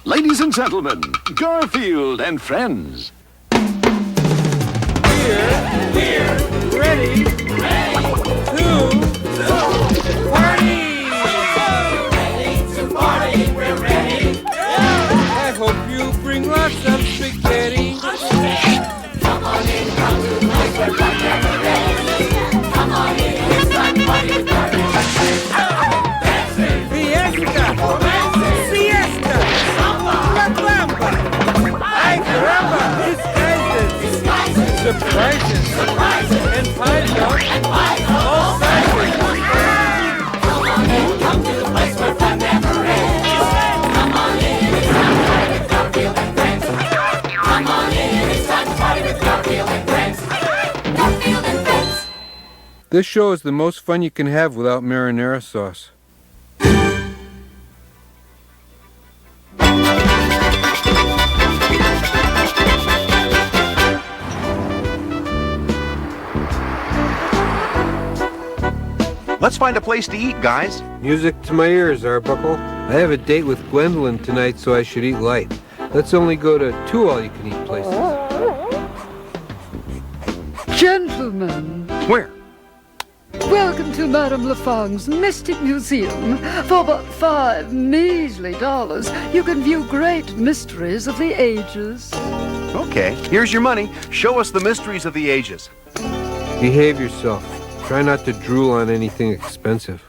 Ladies and gentlemen, Garfield and friends. We're ready to party! Ready to party, we're ready. I hope you bring lots of spaghetti. Come on in, come to the place where fun never ends. Come on in, it's fun party with Garfield and friends. Dancing, Fiesta! romancing, Siesta! samba, La Bamba! Ay, caramba! Disguises! Surprises! And pies out! All sizes! come on in, come to the place where fun never ends. Come on in, it's fun to party with Garfield and friends. Come on in, it's fun to party with Garfield and friends. Garfield and friends. This show is the most fun you can have without marinara sauce. Let's find a place to eat, guys. Music to my ears, Arbuckle. I have a date with Gwendolyn tonight, so I should eat light. Let's only go to 2 all-you-can-eat places. Gentlemen, Where? welcome to Madame Lafang's Mystic Museum. For but $5 measly you can view great mysteries of the ages. Okay, here's your money. Show us the mysteries of the ages. Behave yourself. Try not to drool on anything expensive.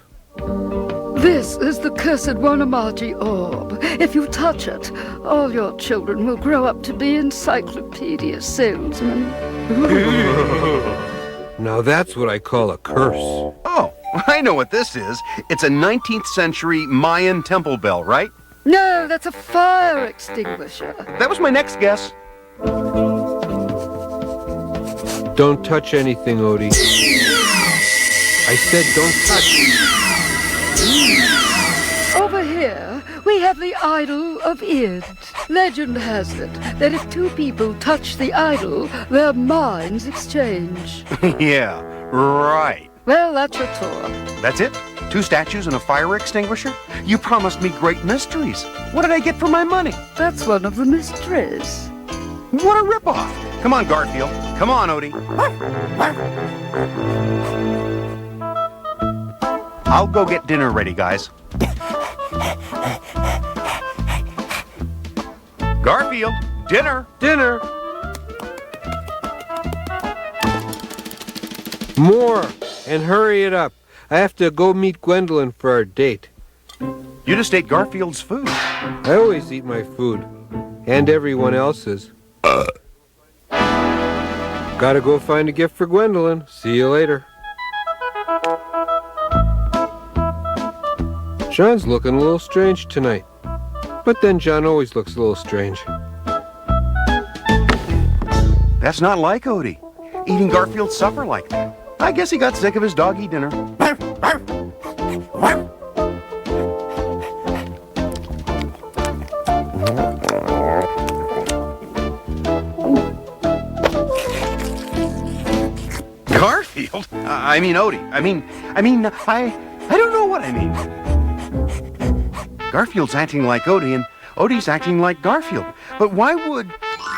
This is the cursed Wanamaji orb. If you touch it, all your children will grow up to be encyclopedia salesmen. Now that's what I call a curse. Oh, I know what this is. It's a 19th century Mayan temple bell, right? No, that's a fire extinguisher. That was my next guess. Don't touch anything, Odie. I said don't touch. Over here, we have the idol of Id. Legend has it that if 2 people touch the idol, their minds exchange. Yeah, right. Well, that's your tour. That's it? 2 statues and a fire extinguisher? You promised me great mysteries. What did I get for my money? That's one of the mysteries. What a ripoff. Come on, Garfield. Come on, Odie. I'll go get dinner ready, guys. Garfield, dinner. Dinner! More! And hurry it up. I have to go meet Gwendolyn for our date. You just ate Garfield's food. I always eat my food. And everyone else's. Gotta go find a gift for Gwendolyn. See you later. John's looking a little strange tonight. But then John always looks a little strange. That's not like Odie. Eating Garfield's supper like that. I guess he got sick of his doggy dinner. Garfield? I mean Odie. I don't know what I mean. Garfield's acting like Odie, and Odie's acting like Garfield. But why would...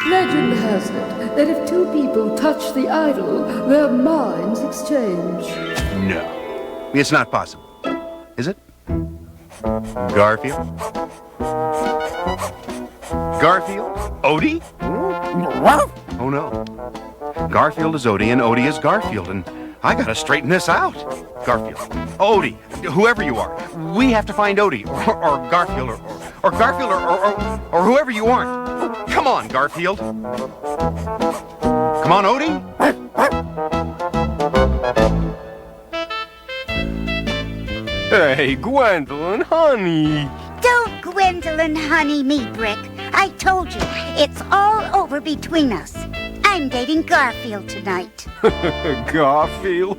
Legend has it that if 2 people touch the idol, their minds exchange. No. It's not possible. Is it? Garfield? Garfield? Odie? Oh no. Garfield is Odie and Odie is Garfield, and I gotta straighten this out. Garfield. Odie. Whoever you are. We have to find Odie or Garfield or Garfield or whoever you aren't. Come on, Garfield. Come on, Odie. Hey, Gwendolyn, honey. Don't Gwendolyn honey me, Brick. I told you, it's all over between us. I'm dating Garfield tonight. Garfield?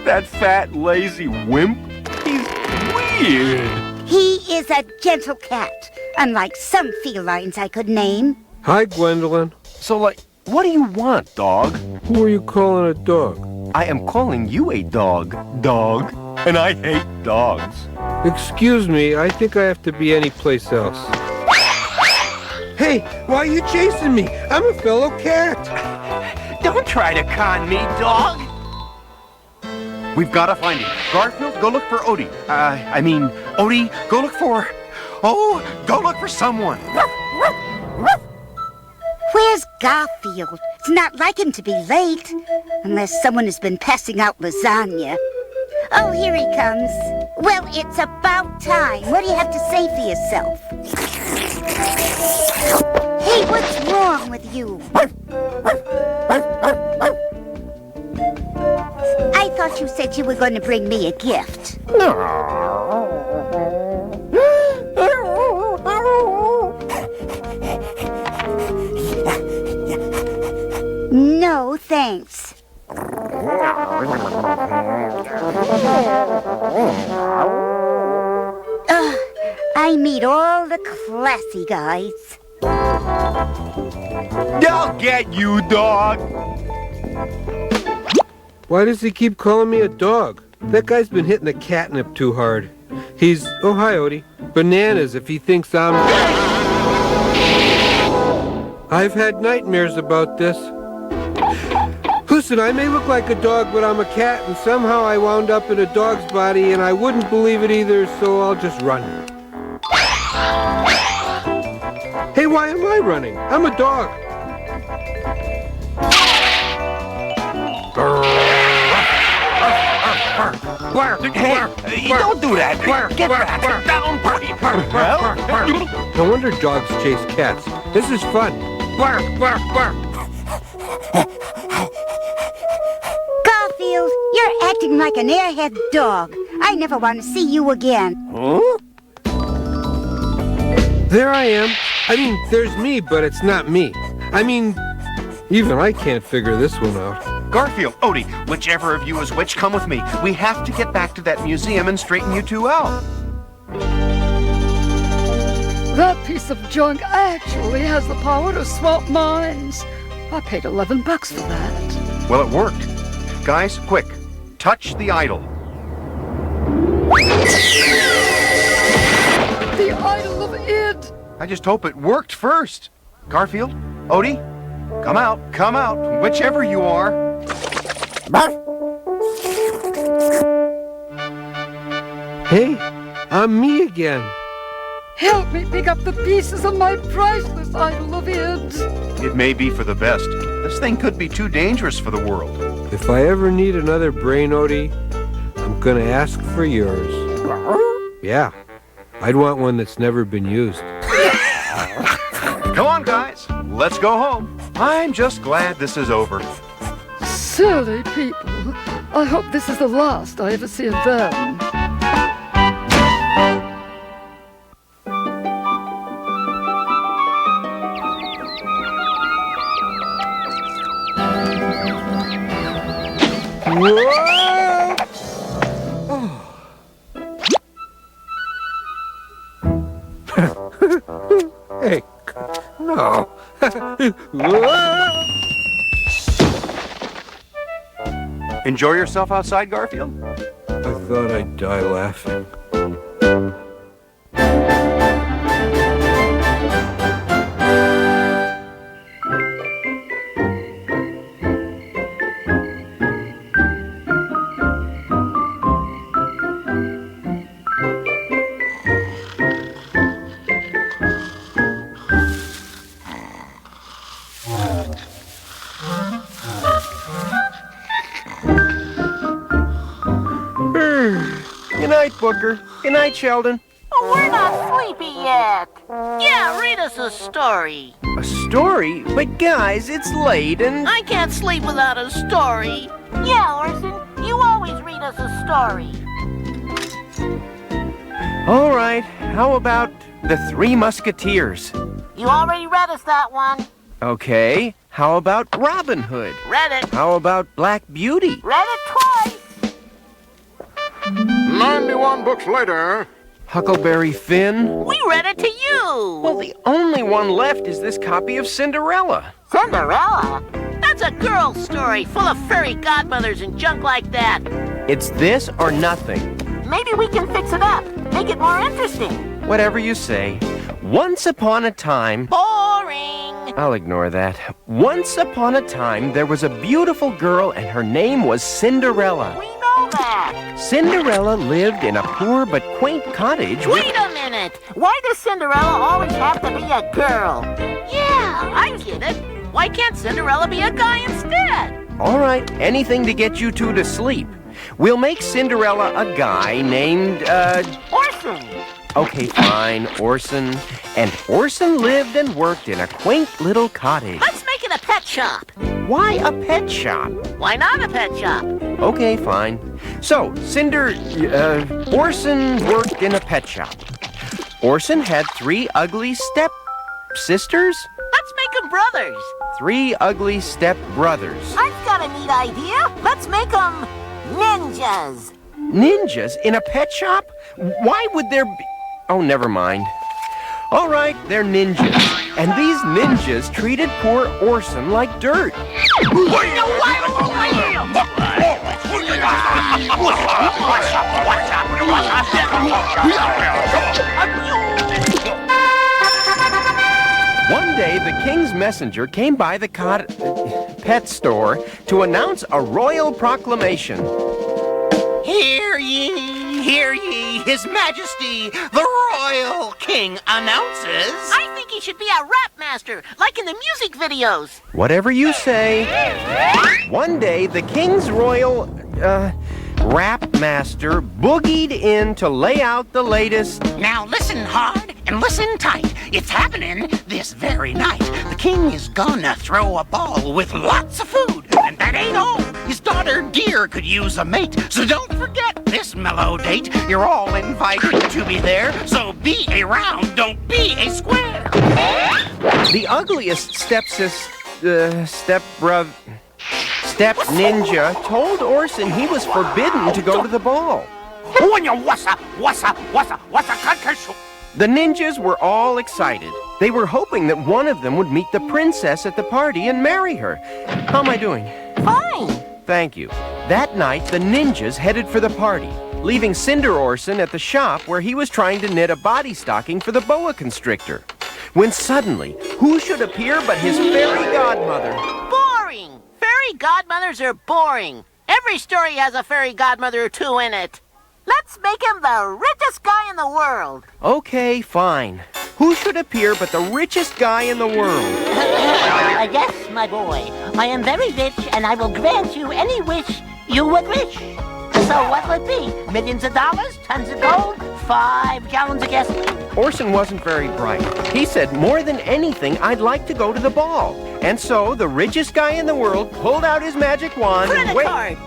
That fat, lazy wimp? He's weird. He is a gentle cat, unlike some felines I could name. Hi, Gwendolyn. So, what do you want, dog? Who are you calling a dog? I am calling you a dog, and I hate dogs. Excuse me, I think I have to be anyplace else. Hey, why are you chasing me? I'm a fellow cat. Don't try to con me, dog. We've got to find him. Garfield, go look for Odie. Odie, go look for... Oh, go look for someone. Where's Garfield? It's not like him to be late. Unless someone has been passing out lasagna. Oh, here he comes. Well, it's about time. What do you have to say for yourself? Hey, what's wrong with you? I thought you said you were going to bring me a gift. No, thanks. I meet all the classy guys. I'll get you, dog. Why does he keep calling me a dog? That guy's been hitting the catnip too hard. He's, oh hi Odie, bananas if he thinks I'm... I've had nightmares about this. Listen, I may look like a dog, but I'm a cat, and somehow I wound up in a dog's body, and I wouldn't believe it either, so I'll just run. Hey, why am I running? I'm a dog. Hey, don't do that. Get back. Down, puppy. No wonder dogs chase cats. This is fun. Bark, bark, bark. Garfield, you're acting like an airhead dog. I never want to see you again. Huh? There I am. I mean, there's me, but it's not me. I mean, even I can't figure this one out. Garfield, Odie, whichever of you is which, come with me. We have to get back to that museum and straighten you two out. That piece of junk actually has the power to swap minds. I paid $11 for that. Well, it worked. Guys, quick, touch the idol. The idol of id. I just hope it worked first. Garfield, Odie, come out, whichever you are. Hey, I'm me again. Help me pick up the pieces of my priceless idol of id. It may be for the best. This thing could be too dangerous for the world. If I ever need another brain, Odie, I'm gonna ask for yours. Yeah, I'd want one that's never been used. Come on, guys. Let's go home. I'm just glad this is over. Silly people. I hope this is the last I ever see of them. Whoa! Oh. Hey, no. Whoa! Enjoy yourself outside, Garfield? I thought I'd die laughing. Good night, Booker. Good night, Sheldon. Oh, we're not sleepy yet. Yeah, read us a story. A story? But guys, it's late and... I can't sleep without a story. Yeah, Orson, you always read us a story. All right, how about The Three Musketeers? You already read us that one. Okay, how about Robin Hood? Read it. How about Black Beauty? Read it twice. 91 books later. Huckleberry Finn? We read it to you. Well, the only one left is this copy of Cinderella. Cinderella? That's a girl's story full of fairy godmothers and junk like that. It's this or nothing. Maybe we can fix it up. Make it more interesting. Whatever you say. Once upon a time... Boring. I'll ignore that. Once upon a time, there was a beautiful girl, and her name was Cinderella. We know that. Cinderella lived in a poor but quaint cottage with... Wait a minute. Why does Cinderella always have to be a girl? Yeah, I get it. Why can't Cinderella be a guy instead? All right, anything to get you two to sleep. We'll make Cinderella a guy named, Orson. Okay, fine, Orson. And Orson lived and worked in a quaint little cottage. Let's make it a pet shop. Why a pet shop? Why not a pet shop? Okay, fine. So, Orson worked in a pet shop. Orson had 3 ugly step-sisters? Let's make them brothers. 3 ugly step-brothers. I've got a neat idea. Let's make them ninjas. Ninjas in a pet shop? Why would there be... Oh, never mind. All right, they're ninjas. And these ninjas treated poor Orson like dirt. One day, the king's messenger came by the pet store to announce a royal proclamation. Hear ye, His Majesty, the Royal King announces... I think he should be a rap master, like in the music videos. Whatever you say. One day, the king's royal, rap master boogied in to lay out the latest... Now listen hard and listen tight. It's happening this very night. The king is gonna throw a ball with lots of food. And that ain't all. His daughter Dear could use a mate. So don't forget this mellow date. You're all invited to be there. So be a round, don't be a square. The ugliest step ninja told Orson he was forbidden to go to the ball. The ninjas were all excited. They were hoping that one of them would meet the princess at the party and marry her. How am I doing? Fine. Thank you. That night, the ninjas headed for the party, leaving Cinder Orson at the shop where he was trying to knit a body stocking for the boa constrictor. When suddenly, who should appear but his fairy godmother? Boring. Fairy godmothers are boring. Every story has a fairy godmother or two in it. Let's make him the richest guy in the world. Okay, fine. Who should appear but the richest guy in the world? Yes, my boy. I am very rich, and I will grant you any wish you would wish. So what would it be? Millions of dollars? Tons of gold? 5 gallons of gasoline? Orson wasn't very bright. He said, more than anything, I'd like to go to the ball. And so the richest guy in the world pulled out his magic wand Credit and card.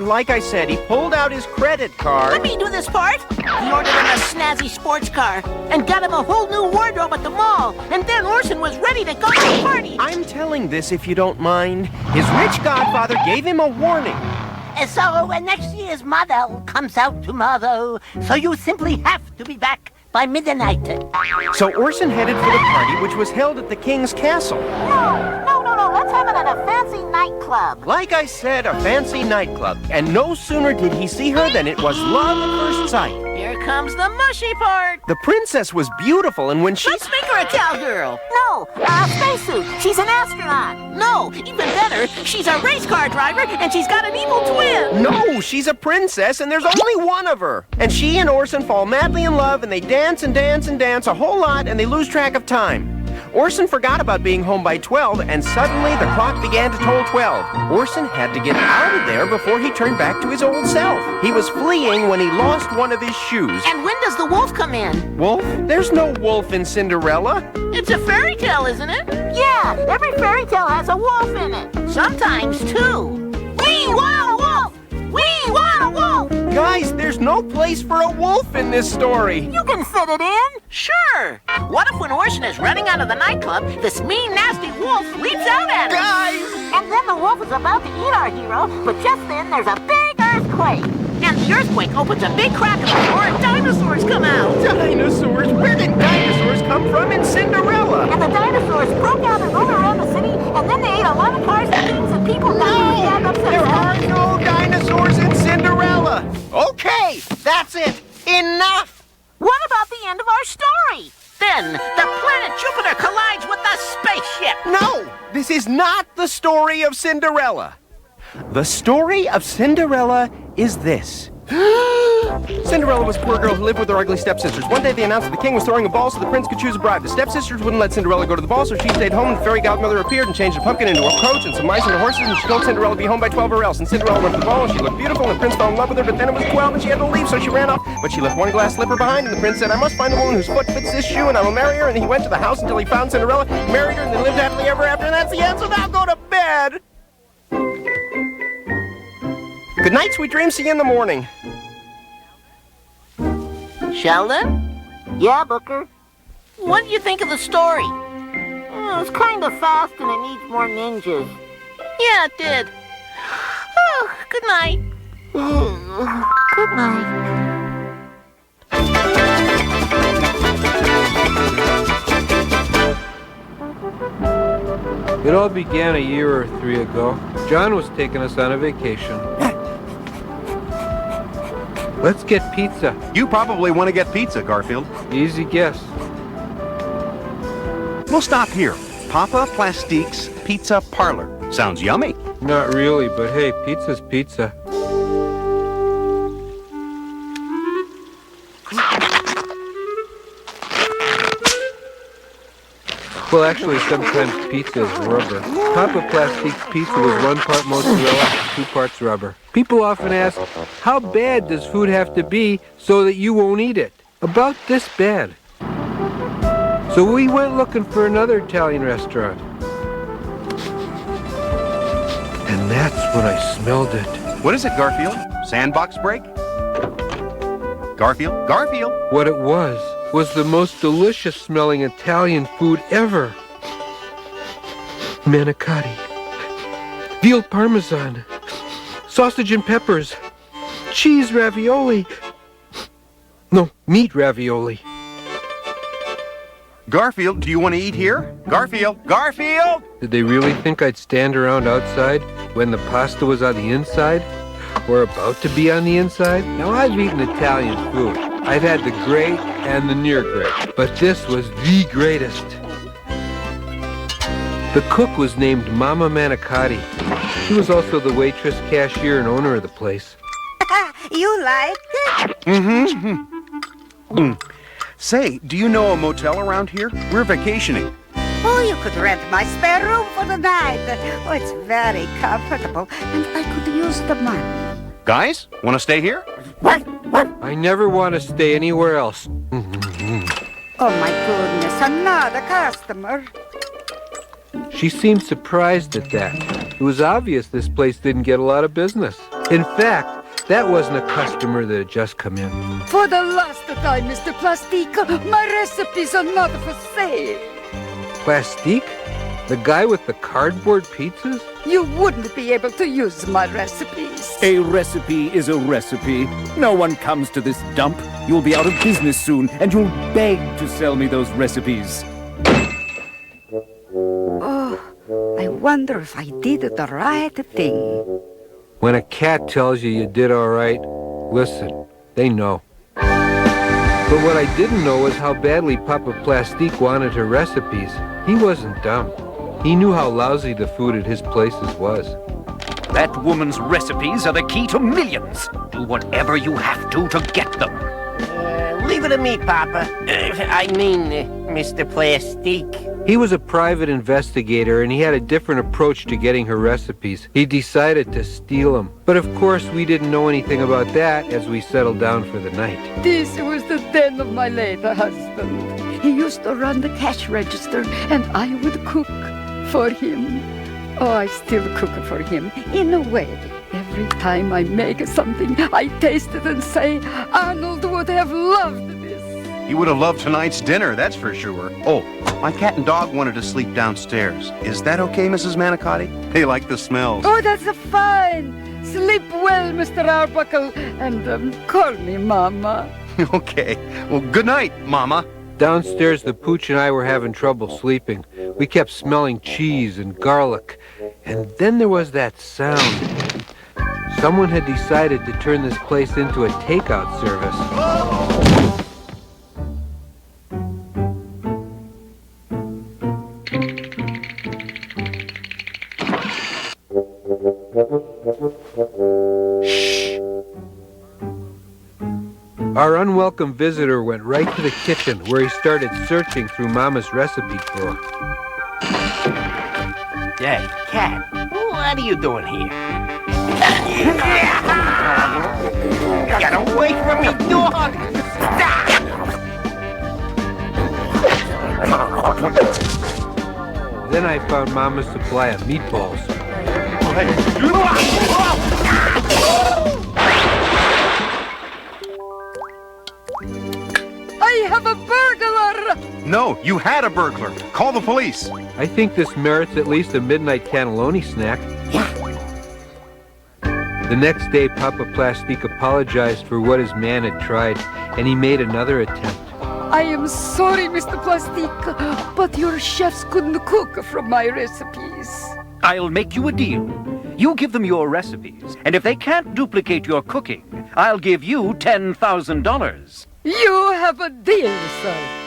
Like I said, he pulled out his credit card. Let me do this part. He ordered him a snazzy sports car and got him a whole new wardrobe at the mall. And then Orson was ready to go to the party. I'm telling this if you don't mind. His rich godfather gave him a warning. So next year's model comes out tomorrow. So you simply have to be back by midnight. So Orson headed for the party, which was held at the king's castle. No. Let's have it at a fancy nightclub. Like I said, a fancy nightclub. And no sooner did he see her than it was love at first sight. Here comes the mushy part. The princess was beautiful, and when she... Let's make her a cowgirl. No, a spacesuit. She's an astronaut. No, even better, she's a race car driver, and she's got an evil twin. No, she's a princess, and there's only one of her. And she and Orson fall madly in love, and they dance and dance and dance a whole lot, and they lose track of time. Orson forgot about being home by 12, and suddenly the clock began to toll 12. Orson had to get out of there before he turned back to his old self. He was fleeing when he lost one of his shoes. And when does the wolf come in? Wolf? There's no wolf in Cinderella. It's a fairy tale, isn't it? Yeah, every fairy tale has a wolf in it. Sometimes 2. We want a wolf! We want a wolf! Guys, there's no place for a wolf in this story. You can fit it in. Sure. What if when Orson is running out of the nightclub, this mean, nasty wolf leaps out at him? Guys! And then the wolf is about to eat our hero, but just then there's a big earthquake. And the earthquake opens a big crack in the floor and dinosaurs come out. Dinosaurs? Where did dinosaurs come from in Cinderella? And the dinosaurs broke out and rolled around the city, and then they ate a lot of cars and things and people. There are no dinosaurs in Cinderella. Okay, that's it. Enough. What about the end of our story? Then the planet Jupiter collides with the spaceship. No, this is not the story of Cinderella. The story of Cinderella is this. Cinderella was a poor girl who lived with her ugly stepsisters. One day they announced that the king was throwing a ball so the prince could choose a bride. The stepsisters wouldn't let Cinderella go to the ball, so she stayed home, and the fairy godmother appeared and changed a pumpkin into a coach and some mice and horses, and she told Cinderella to be home by 12 or else. And Cinderella went to the ball, and she looked beautiful, and the prince fell in love with her, but then it was 12 and she had to leave, so she ran off. But she left one glass slipper behind, and the prince said, I must find a woman whose foot fits this shoe, and I will marry her. And he went to the house until he found Cinderella, married her, and they lived happily ever after, and that's the end, so now go to bed. Good night, sweet dreams. See you in the morning. Sheldon? Yeah, Booker? What do you think of the story? It's kind of fast and it needs more ninjas. Yeah, it did. Oh, good night. Good night. It all began a year or 3 ago. John was taking us on a vacation. Let's get pizza. You probably want to get pizza, Garfield. Easy guess. We'll stop here. Papa Plastique's Pizza Parlor. Sounds yummy. Not really, but hey, pizza's pizza. Well, actually, sometimes pizza is rubber. Papa Plastique's pizza was 1 part mozzarella, 2 parts rubber. People often ask, how bad does food have to be so that you won't eat it? About this bad. So we went looking for another Italian restaurant. And that's when I smelled it. What is it, Garfield? Sandbox break? Garfield? Garfield? What it was the most delicious smelling Italian food ever. Manicotti, veal parmesan, sausage and peppers, cheese ravioli. No, meat ravioli. Garfield, do you want to eat here? Garfield! Garfield! Did they really think I'd stand around outside when the pasta was on the inside? Or about to be on the inside? Now, I've eaten Italian food. I've had the great and the near great, but this was the greatest. The cook was named Mama Manicotti. She was also the waitress, cashier, and owner of the place. You like it? Say, do you know a motel around here? We're vacationing. Oh, you could rent my spare room for the night. Oh, it's very comfortable, and I could use the money. Guys, want to stay here? I never want to stay anywhere else. Oh, my goodness, another customer. She seemed surprised at that. It was obvious this place didn't get a lot of business. In fact, that wasn't a customer that had just come in. For the last time, Mr. Plastique, my recipes are not for sale. Plastique? The guy with the cardboard pizzas? You wouldn't be able to use my recipes. A recipe is a recipe. No one comes to this dump. You'll be out of business soon, and you'll beg to sell me those recipes. Oh, I wonder if I did the right thing. When a cat tells you you did all right, listen, they know. But what I didn't know was how badly Papa Plastique wanted her recipes. He wasn't dumb. He knew how lousy the food at his places was. That woman's recipes are the key to millions. Do whatever you have to get them. Leave it to me, Papa. Mr. Plastique. He was a private investigator, and he had a different approach to getting her recipes. He decided to steal them. But of course, we didn't know anything about that as we settled down for the night. This was the den of my late husband. He used to run the cash register, and I would cook for him. Oh, I still cook for him, in a way. Every time I make something, I taste it and say, Arnold would have loved this. You would have loved tonight's dinner, that's for sure. Oh, my cat and dog wanted to sleep downstairs. Is that okay, Mrs. Manicotti? They like the smells. Oh, that's fine. Sleep well, Mr. Arbuckle, and call me Mama. Okay. Well, good night, Mama. Downstairs, the pooch and I were having trouble sleeping. We kept smelling cheese and garlic. And then there was that sound. Someone had decided to turn this place into a takeout service. Our unwelcome visitor went right to the kitchen where he started searching through Mama's recipe drawer. Hey, Cat, what are you doing here? Get away from me, dog! Then I found Mama's supply of meatballs. I have a burglar! No, you had a burglar. Call the police. I think this merits at least a midnight cannelloni snack. The next day, Papa Plastique apologized for what his man had tried, and he made another attempt. I am sorry, Mr. Plastique, but your chefs couldn't cook from my recipes. I'll make you a deal. You give them your recipes, and if they can't duplicate your cooking, I'll give you $10,000. You have a deal, sir.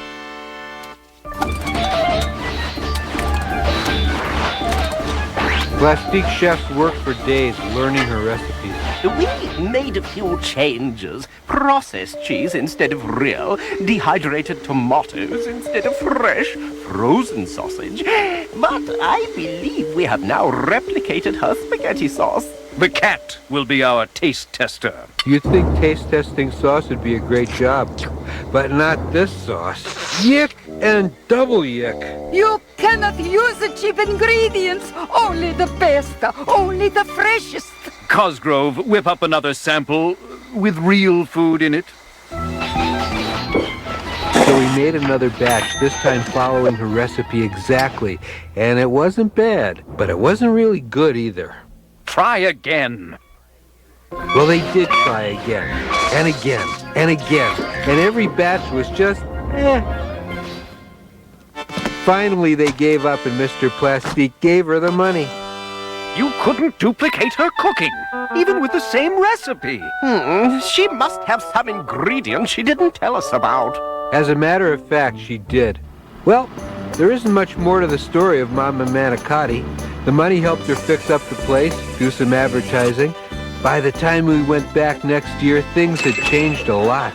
Plastique chefs worked for days learning her recipes. We made a few changes. Processed cheese instead of real, dehydrated tomatoes instead of fresh, frozen sausage. But I believe we have now replicated her spaghetti sauce. The cat will be our taste tester. You'd think taste testing sauce would be a great job, but not this sauce. Yick and double yick. You cannot use the cheap ingredients. Only the best, only the freshest. Cosgrove, whip up another sample with real food in it. So we made another batch, this time following her recipe exactly. And it wasn't bad, but it wasn't really good either. Try again. Well, they did try again, and again, and again, and every batch was just, Finally, they gave up, and Mr. Plastique gave her the money. You couldn't duplicate her cooking, even with the same recipe. She must have some ingredient she didn't tell us about. As a matter of fact, she did. Well, there isn't much more to the story of Mama Manicotti. The money helped her fix up the place, do some advertising. By the time we went back next year, things had changed a lot.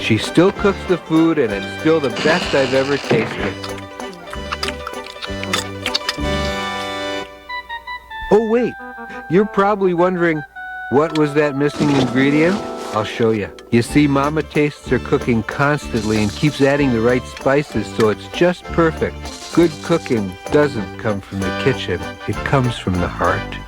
She still cooks the food, and it's still the best I've ever tasted. Oh, wait. You're probably wondering, what was that missing ingredient? I'll show you. You see, Mama tastes her cooking constantly and keeps adding the right spices so it's just perfect. Good cooking doesn't come from the kitchen. It comes from the heart.